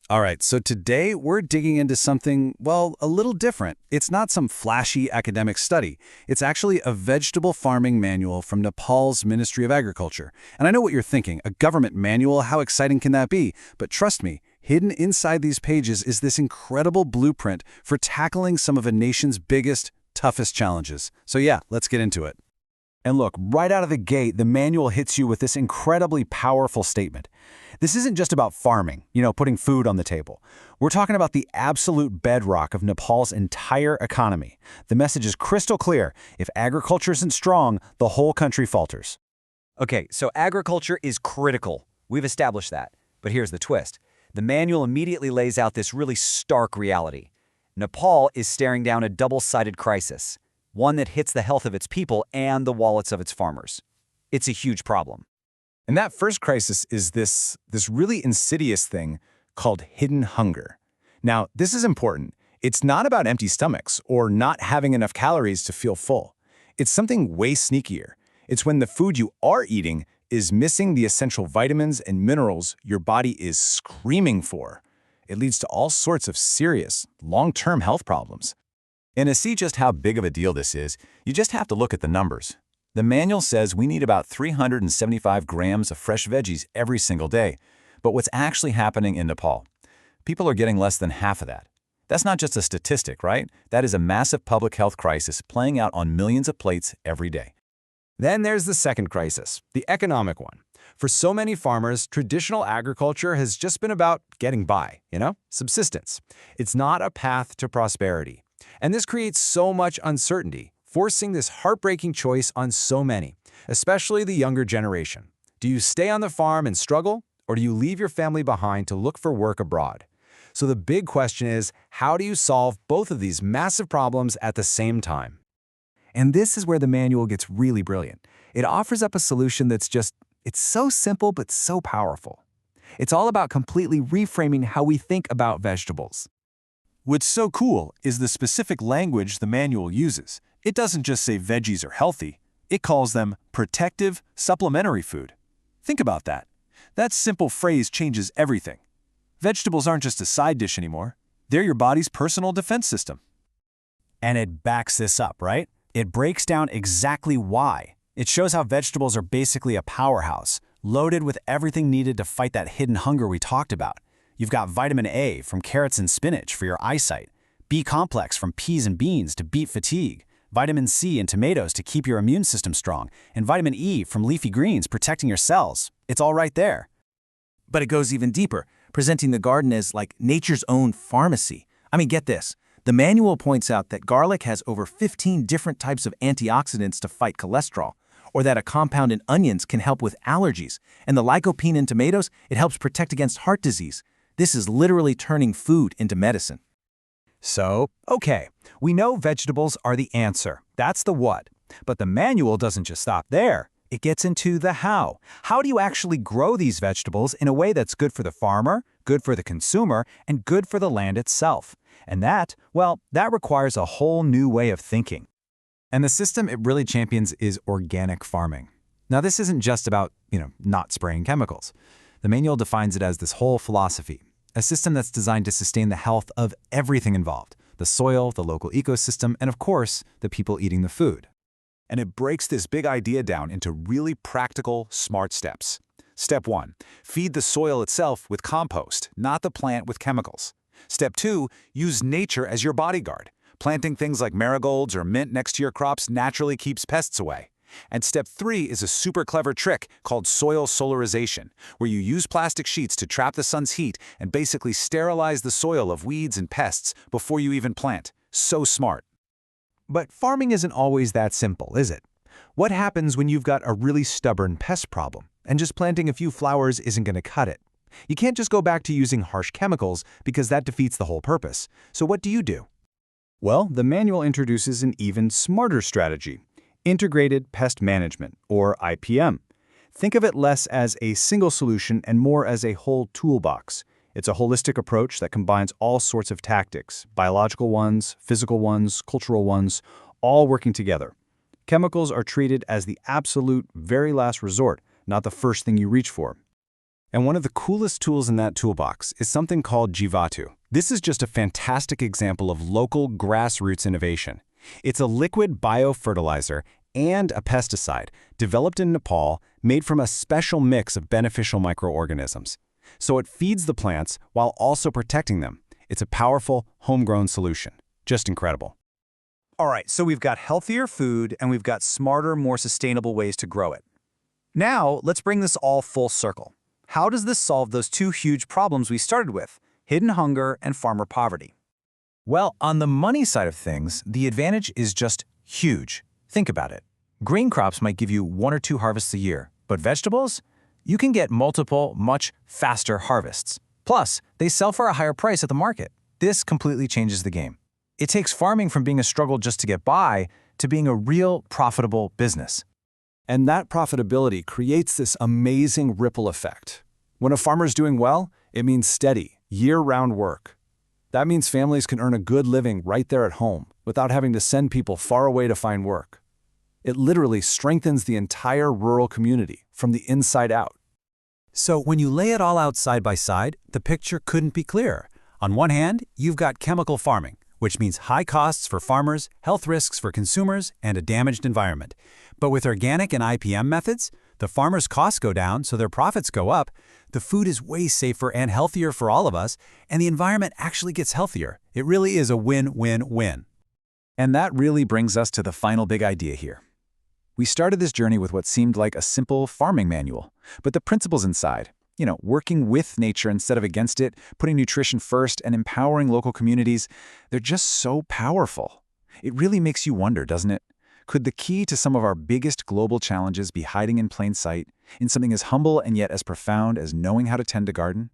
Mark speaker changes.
Speaker 1: All right, so today we're digging into something, well, a little different. It's not some flashy academic study. It's actually a vegetable farming manual from Nepal's Ministry of Agriculture. And I know what you're thinking, a government manual, how exciting can that be? But trust me, hidden inside these pages is this incredible blueprint for tackling some of a nation's biggest, toughest challenges. So yeah, let's get into it. And look, right out of the gate, the manual hits you with this incredibly powerful statement. This isn't just about farming, putting food on the table. We're talking about the absolute bedrock of Nepal's entire economy. The message is crystal clear. If agriculture isn't strong, the whole country falters.
Speaker 2: Okay, so agriculture is critical. We've established that. But here's the twist. The manual immediately lays out this really stark reality. Nepal is staring down a double-sided crisis, one that hits the health of its people and the wallets of its farmers. It's a huge problem.
Speaker 3: And that first crisis is this really insidious thing called hidden hunger. Now, this is important. It's not about empty stomachs or not having enough calories to feel full. It's something way sneakier. It's when the food you are eating is missing the essential vitamins and minerals your body is screaming for. It leads to all sorts of serious, long-term health problems.
Speaker 4: And to see just how big of a deal this is, you just have to look at the numbers. The manual says we need about 375 grams of fresh veggies every single day. But what's actually happening in Nepal? People are getting less than half of that. That's not just a statistic, right? That is a massive public health crisis playing out on millions of plates every day.
Speaker 5: Then there's the second crisis, the economic one. For so many farmers, traditional agriculture has just been about getting by, subsistence. It's not a path to prosperity. And this creates so much uncertainty, forcing this heartbreaking choice on so many, especially the younger generation. Do you stay on the farm and struggle, or do you leave your family behind to look for work abroad? So the big question is, how do you solve both of these massive problems at the same time? And this is where the manual gets really brilliant. It offers up a solution it's so simple but so powerful. It's all about completely reframing how we think about vegetables.
Speaker 1: What's so cool is the specific language the manual uses. It doesn't just say veggies are healthy. It calls them protective, supplementary food. Think about that. That simple phrase changes everything. Vegetables aren't just a side dish anymore. They're your body's personal defense system.
Speaker 6: And it backs this up, right? It breaks down exactly why. It shows how vegetables are basically a powerhouse, loaded with everything needed to fight that hidden hunger we talked about. You've got vitamin A from carrots and spinach for your eyesight, B-complex from peas and beans to beat fatigue, vitamin C in tomatoes to keep your immune system strong, and vitamin E from leafy greens protecting your cells. It's all right there.
Speaker 7: But it goes even deeper, presenting the garden as like nature's own pharmacy. I mean, get this. The manual points out that garlic has over 15 different types of antioxidants to fight cholesterol, or that a compound in onions can help with allergies, and the lycopene in tomatoes, it helps protect against heart disease. This is literally turning food into medicine.
Speaker 5: So, okay, we know vegetables are the answer. That's the what. But the manual doesn't just stop there. It gets into the how. How do you actually grow these vegetables in a way that's good for the farmer, good for the consumer, and good for the land itself? And that requires a whole new way of thinking. And the system it really champions is organic farming. Now, this isn't just about, not spraying chemicals. The manual defines it as this whole philosophy, a system that's designed to sustain the health of everything involved, the soil, the local ecosystem, and of course, the people eating the food.
Speaker 1: And it breaks this big idea down into really practical, smart steps. Step 1, feed the soil itself with compost, not the plant with chemicals. Step 2, use nature as your bodyguard. Planting things like marigolds or mint next to your crops naturally keeps pests away. And step 3 is a super clever trick called soil solarization, where you use plastic sheets to trap the sun's heat and basically sterilize the soil of weeds and pests before you even plant. So smart.
Speaker 5: But farming isn't always that simple, is it? What happens when you've got a really stubborn pest problem, and just planting a few flowers isn't going to cut it? You can't just go back to using harsh chemicals because that defeats the whole purpose. So what do you do? Well, the manual introduces an even smarter strategy. Integrated Pest Management, or IPM. Think of it less as a single solution and more as a whole toolbox. It's a holistic approach that combines all sorts of tactics, biological ones, physical ones, cultural ones, all working together. Chemicals are treated as the absolute very last resort, not the first thing you reach for.
Speaker 1: And one of the coolest tools in that toolbox is something called Jivatu. This is just a fantastic example of local grassroots innovation. It's a liquid biofertilizer and a pesticide developed in Nepal, made from a special mix of beneficial microorganisms. So it feeds the plants while also protecting them. It's a powerful, homegrown solution. Just incredible.
Speaker 2: All right, so we've got healthier food and we've got smarter, more sustainable ways to grow it. Now, let's bring this all full circle. How does this solve those two huge problems we started with, hidden hunger and farmer poverty?
Speaker 7: Well, on the money side of things, the advantage is just huge. Think about it. Green crops might give you 1 or 2 harvests a year, but vegetables? You can get multiple, much faster harvests. Plus, they sell for a higher price at the market. This completely changes the game. It takes farming from being a struggle just to get by to being a real profitable business.
Speaker 1: And that profitability creates this amazing ripple effect. When a farmer's doing well, it means steady, year-round work. That means families can earn a good living right there at home without having to send people far away to find work. It literally strengthens the entire rural community from the inside out.
Speaker 6: So when you lay it all out side by side, the picture couldn't be clearer. On one hand, you've got chemical farming, which means high costs for farmers, health risks for consumers, and a damaged environment. But with organic and IPM methods, the farmers' costs go down so their profits go up, the food is way safer and healthier for all of us, and the environment actually gets healthier. It really is a win-win-win.
Speaker 4: And that really brings us to the final big idea here. We started this journey with what seemed like a simple farming manual, but the principles inside, working with nature instead of against it, putting nutrition first, and empowering local communities, they're just so powerful. It really makes you wonder, doesn't it? Could the key to some of our biggest global challenges be hiding in plain sight, in something as humble and yet as profound as knowing how to tend a garden?